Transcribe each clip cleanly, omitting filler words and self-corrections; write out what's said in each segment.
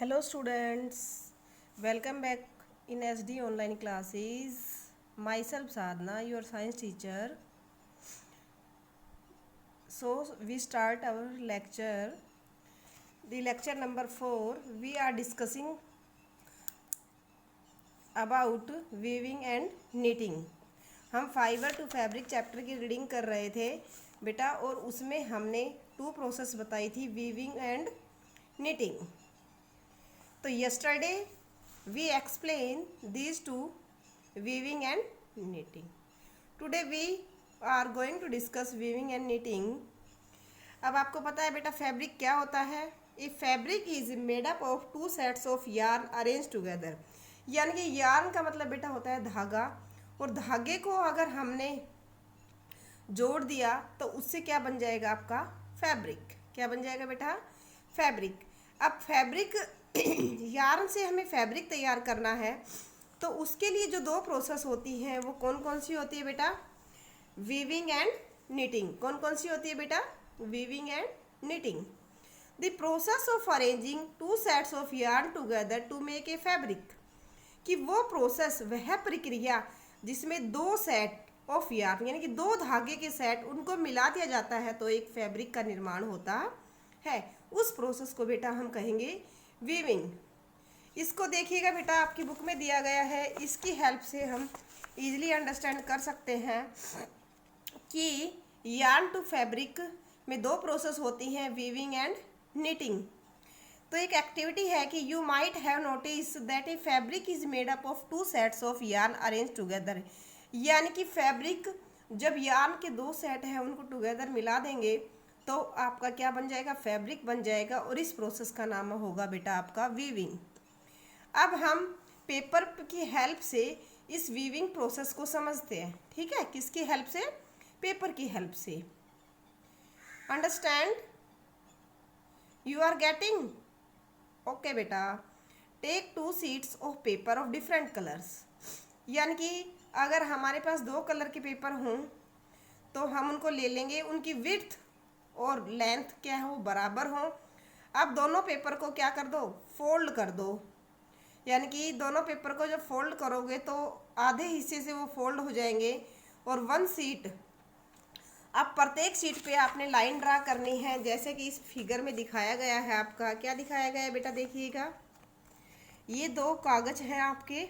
Hello students, welcome back in SD online classes. Myself Sadhana, your science teacher. So we start our lecture. The lecture number 4, we are discussing about weaving and knitting. हम fibre to fabric chapter की reading कर रहे थे बेटा, और उसमें हमने 2 process बताई थी, वीविंग एंड knitting. तो yesterday we explain these two, weaving and knitting. Today we are going to discuss weaving and knitting. अब आपको पता है बेटा फैब्रिक क्या होता है. ए fabric is made up of 2 sets of yarn arrange together. यानी कि यार्न का मतलब बेटा होता है धागा, और धागे को अगर हमने जोड़ दिया तो उससे क्या बन जाएगा आपका फैब्रिक. क्या बन जाएगा बेटा फैब्रिक. अब फैब्रिक यार्न से हमें फैब्रिक तैयार करना है, तो उसके लिए जो 2 प्रोसेस होती हैं वो कौन कौन सी होती है बेटा, वीविंग एंड knitting. कौन कौन सी होती है बेटा, weaving and knitting. The process of arranging 2 sets of yarn together to make a fabric. कि वो प्रोसेस, वह प्रक्रिया जिसमें 2 सेट ऑफ यार्न यानी कि 2 धागे के सेट उनको मिला दिया जाता है तो एक फैब्रिक का निर्माण होता है, उस प्रोसेस को बेटा हम कहेंगे वीविंग. इसको देखिएगा बेटा, आपकी बुक में दिया गया है, इसकी हेल्प से हम इजीली अंडरस्टैंड कर सकते हैं कि यार्न टू फैब्रिक में 2 प्रोसेस होती हैं, वीविंग एंड knitting. तो एक एक्टिविटी है कि you might have notice that A fabric is made up of 2 sets of yarn arrange together. यानी कि फैब्रिक जब यार्न के 2 सेट हैं उनको टुगेदर मिला देंगे तो आपका क्या बन जाएगा, फैब्रिक बन जाएगा, और इस प्रोसेस का नाम होगा बेटा आपका वीविंग. अब हम पेपर की हेल्प से इस वीविंग प्रोसेस को समझते हैं. ठीक है, किसकी हेल्प से, पेपर की हेल्प से. Understand, you are getting. Okay बेटा, take 2 sheets of paper of different colours. यानी कि अगर हमारे पास 2 कलर के पेपर हों तो हम उनको ले लेंगे, उनकी विड्थ और लेंथ क्या हो, बराबर हो. अब दोनों पेपर को क्या कर दो, फोल्ड कर दो. यानी कि दोनों पेपर को जब फोल्ड करोगे तो आधे हिस्से से वो फोल्ड हो जाएंगे, और 1 शीट, अब प्रत्येक शीट पे आपने लाइन ड्रा करनी है, जैसे कि इस फिगर में दिखाया गया है. आपका क्या दिखाया गया है बेटा, देखिएगा, ये 2 कागज हैं आपके,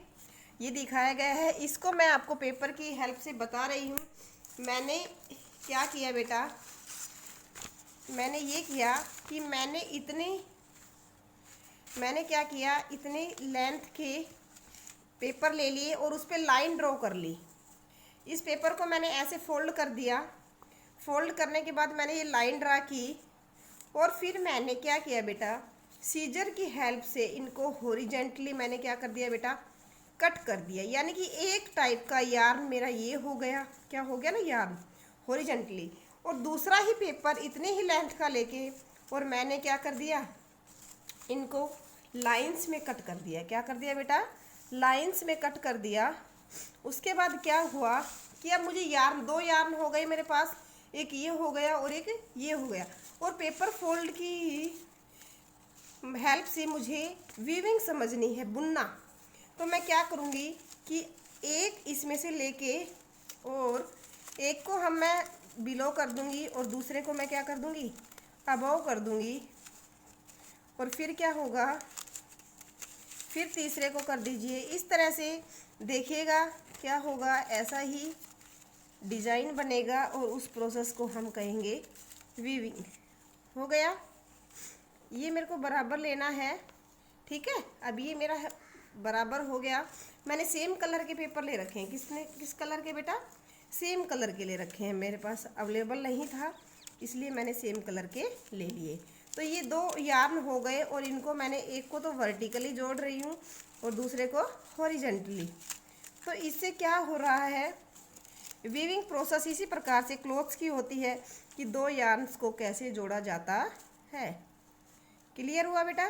ये दिखाया गया है. इसको मैं आपको पेपर की हेल्प से बता रही हूँ. मैंने क्या किया बेटा, मैंने ये किया कि मैंने क्या किया, इतने लेंथ के पेपर ले लिए और उस पर लाइन ड्रॉ कर ली. इस पेपर को मैंने ऐसे फोल्ड कर दिया. फोल्ड करने के बाद मैंने ये लाइन ड्रा की, और फिर मैंने क्या किया बेटा, सीजर की हेल्प से इनको हॉरिजेंटली मैंने क्या कर दिया बेटा, कट कर दिया. यानी कि एक टाइप का यार्न मेरा ये हो गया, क्या हो गया ना, यार्न हॉरिजेंटली. और दूसरा ही पेपर इतने ही लेंथ का लेके और मैंने क्या कर दिया, इनको लाइंस में कट कर दिया. क्या कर दिया बेटा, लाइंस में कट कर दिया. उसके बाद क्या हुआ कि अब मुझे यार्न, 2 यार्न हो गए मेरे पास, एक ये हो गया और एक ये हो गया, और पेपर फोल्ड की हेल्प से मुझे वीविंग समझनी है, बुनना. तो मैं क्या करूँगी कि एक इसमें से लेके और एक को मैं बिलो कर दूँगी और दूसरे को मैं क्या कर दूँगी, अबव कर दूँगी, और फिर क्या होगा, फिर तीसरे को कर दीजिए. इस तरह से देखिएगा क्या होगा, ऐसा ही डिज़ाइन बनेगा, और उस प्रोसेस को हम कहेंगे वीविंग. हो गया, ये मेरे को बराबर लेना है. ठीक है, अब ये मेरा बराबर हो गया. मैंने सेम कलर के पेपर ले रखे हैं. किस कलर के बेटा, सेम कलर के ले रखे हैं. मेरे पास अवेलेबल नहीं था इसलिए मैंने सेम कलर के ले लिए. तो ये 2 यार्न हो गए, और इनको मैंने एक को तो वर्टिकली जोड़ रही हूँ और दूसरे को हॉरिजेंटली. तो इससे क्या हो रहा है, वीविंग प्रोसेस इसी प्रकार से क्लोथ्स की होती है कि 2 यार्न्स को कैसे जोड़ा जाता है. क्लियर हुआ बेटा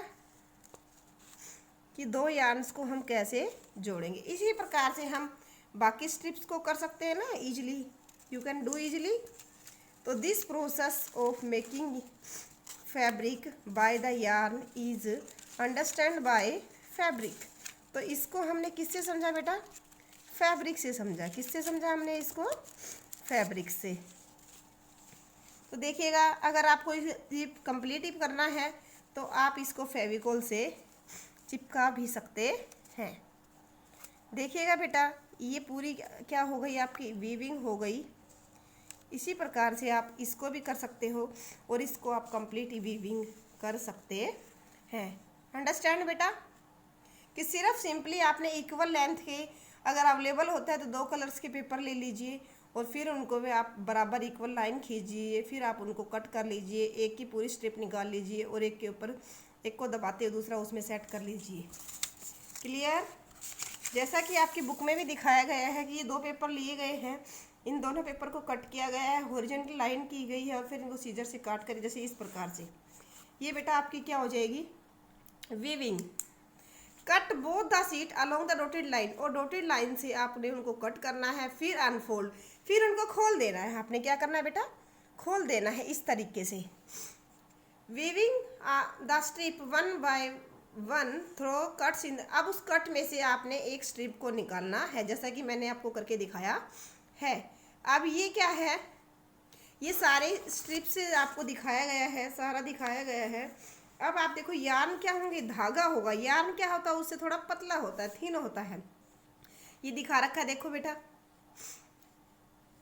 कि 2 यार्न्स को हम कैसे जोड़ेंगे. इसी प्रकार से हम बाकी स्ट्रिप्स को कर सकते हैं ना, easily, you can do easily. तो this process of making fabric by the yarn is understand by fabric. तो इसको हमने किससे समझा बेटा? फैब्रिक से समझा। किससे समझा हमने इसको? फैब्रिक से। तो देखिएगा, अगर आपको ये कंप्लीट करना है तो आप इसको फेविकोल से चिपका भी सकते हैं। देखिएगा बेटा, ये पूरी क्या हो गई? आपकी वीविंग हो गई। इसी प्रकार से आप इसको भी कर सकते हो और इसको आप कंप्लीट वीविंग कर सकते हैं। अंडरस्टैंड बेटा? कि सिर्फ सिंपली आपने इक्वल लेंथ के अगर अवेलेबल होता है तो 2 कलर्स के पेपर ले लीजिए और फिर उनको भी आप बराबर इक्वल लाइन खींचिए, फिर आप उनको कट कर लीजिए, एक की पूरी स्ट्रिप निकाल लीजिए और एक के ऊपर एक को दबाते हुए दूसरा उसमें सेट कर लीजिए। क्लियर? जैसा कि आपकी बुक में भी दिखाया गया है कि ये 2 पेपर लिए गए हैं, इन दोनों पेपर को कट किया गया है, हॉरिजॉन्टल लाइन की गई है और फिर इनको सीजर से काट कर जैसे इस प्रकार से। ये बेटा आपकी क्या हो जाएगी? Weaving. Cut both the seat along the dotted line, और डॉटेड लाइन से आपने उनको कट करना है, फिर अनफोल्ड, फिर उनको खोल देना है। आपने क्या करना है बेटा? खोल देना है इस तरीके से। Weaving the strip 1 by 1 through cuts in. अब उस कट में से आपने एक स्ट्रिप को निकालना है, जैसा कि मैंने आपको करके दिखाया है। अब ये क्या है? ये सारे स्ट्रिप से आपको दिखाया गया है, सारा दिखाया गया है। अब आप देखो, यार्न क्या होंगे? धागा होगा। यार्न क्या होता है? उससे थोड़ा पतला होता है, थिन होता है। ये दिखा रखा है, देखो बेटा,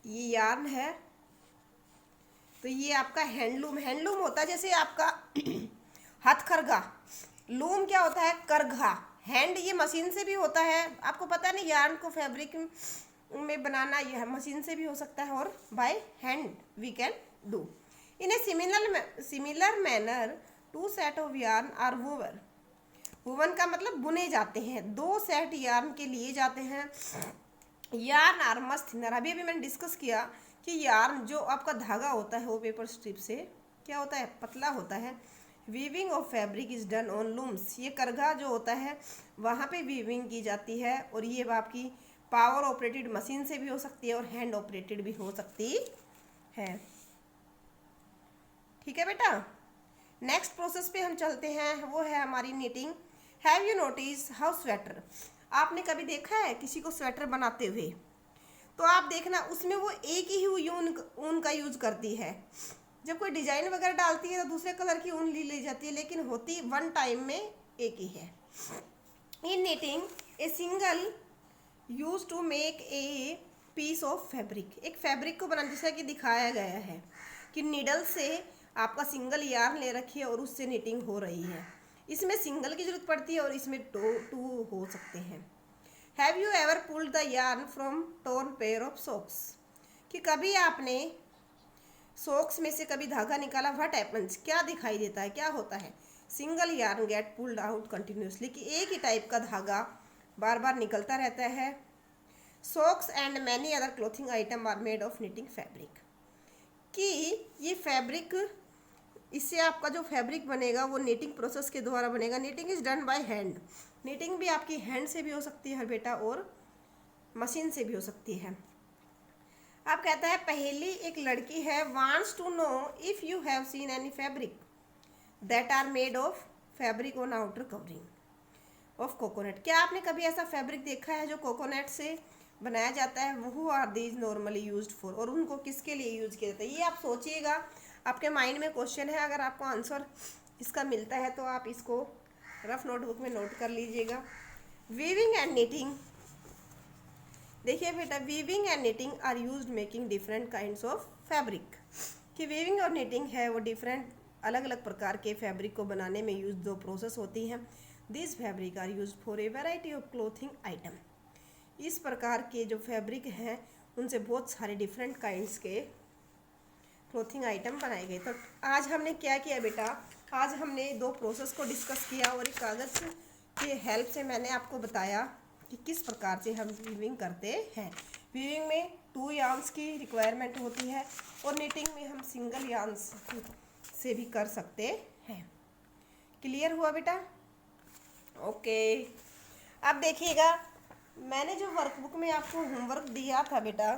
ये यार्न है। तो ये आपका हैंडलूम। हैंडलूम होता है जैसे आपका हथकरघा। लूम क्या होता है? करघा। हैंड ये मशीन से भी होता है, आपको पता नहीं। यार्न को फैब्रिक में बनाना यह मशीन से भी हो सकता है और by hand we can do in a similar manner. 2 set of yarn are woven. Woven का मतलब बुने जाते हैं। 2 सेट यार्न के लिए जाते हैं। Yarn are much thinner. अभी मैंने डिस्कस किया कि यार्न जो आपका धागा होता है वो पेपर स्ट्रिप से क्या होता है? पतला होता है। Weaving of fabric is done on looms. ये करघा जो होता है वहाँ पे वीविंग की जाती है और ये आपकी पावर ऑपरेटेड मशीन से भी हो सकती है और हैंड ऑपरेटेड भी हो सकती है। ठीक है बेटा? नेक्स्ट प्रोसेस पे हम चलते हैं, वो है हमारी knitting. Have you notice how sweater? आपने कभी देखा है किसी को स्वेटर बनाते हुए? तो आप देखना, उसमें वो एक ही ऊन का यूज करती है। जब कोई डिजाइन वगैरह डालती है तो दूसरे कलर की ऊन ली जाती है, लेकिन होती वन टाइम में एक ही है। In knitting a single use to make a piece of fabric. एक फैब्रिक को बनाना, जैसा कि दिखाया गया है कि नीडल से आपका सिंगल यार्न ले रखी है और उससे नीटिंग हो रही है। इसमें सिंगल की जरूरत पड़ती है और इसमें टू हो सकते हैं। Have you ever pulled the yarn from torn pair of socks? कि कभी आपने सॉक्स में से कभी धागा निकाला? What happens? क्या दिखाई देता है? क्या होता है? Single yarn get pulled out continuously, कि एक ही टाइप का धागा बार बार निकलता रहता है। Socks and many other clothing item are made of knitting fabric. कि ये फैब्रिक, इससे आपका जो फैब्रिक बनेगा वो नीटिंग प्रोसेस के द्वारा बनेगा। Knitting is done by hand. Knitting भी आपकी हैंड से भी हो सकती है बेटा और मशीन से भी हो सकती है। आप कहता है, पहली एक लड़की है, wants to know if you have seen any fabric that are made of fabric on outer covering of coconut. क्या आपने कभी ऐसा फैब्रिक देखा है जो कोकोनट से बनाया जाता है? वो are these normally used for. और उनको किसके लिए यूज किया जाता है? ये आप सोचिएगा, आपके माइंड में क्वेश्चन है। अगर आपको आंसर इसका मिलता है तो आप इसको रफ नोटबुक में नोट कर लीजिएगा। Weaving and knitting. देखिए बेटा, weaving and knitting are used making different kinds of fabric. कि वीविंग और नीटिंग है वो डिफरेंट अलग अलग प्रकार के फैब्रिक को बनाने में यूज 2 प्रोसेस होती हैं। This fabric are used for a variety of clothing item. इस प्रकार के जो फैब्रिक हैं उनसे बहुत सारे डिफरेंट काइंड्स के क्लोथिंग आइटम बनाए गए। तो आज हमने क्या किया बेटा? आज हमने 2 प्रोसेस को डिस्कस किया और एक कागज़ के हेल्प से मैंने आपको बताया कि किस प्रकार से हम वीविंग करते हैं। वीविंग में 2 यार्न्स की रिक्वायरमेंट होती है और नीटिंग में हम सिंगल यार्न्स से भी कर सकते हैं। क्लियर हुआ बेटा? ओके। अब देखिएगा, मैंने जो वर्कबुक में आपको होमवर्क दिया था बेटा,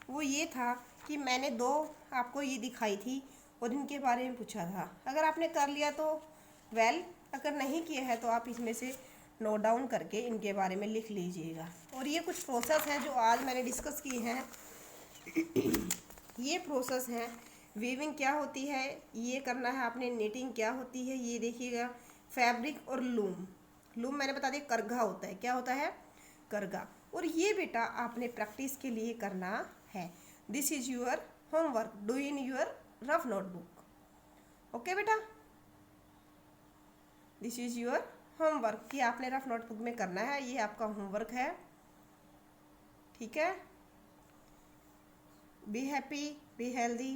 वो ये था कि मैंने 2 आपको ये दिखाई थी और इनके बारे में पूछा था। अगर आपने कर लिया तो वेल, अगर नहीं किए हैं तो आप इसमें से नोट डाउन करके इनके बारे में लिख लीजिएगा। और ये कुछ प्रोसेस हैं जो आज मैंने डिस्कस की हैं। ये प्रोसेस हैं, वीविंग क्या होती है ये करना है आपने, निटिंग क्या होती है ये देखिएगा, फैब्रिक और लूम। लूम मैंने बता दिया करघा होता है, क्या होता है, करघा। और ये बेटा आपने प्रैक्टिस के लिए करना है। This is your homework, do in your rough notebook. Okay बेटा, दिस इज योर होमवर्क, ये आपने रफ नोटबुक में करना है, ये आपका होमवर्क है। ठीक है, बी हैप्पी, बी हेल्दी।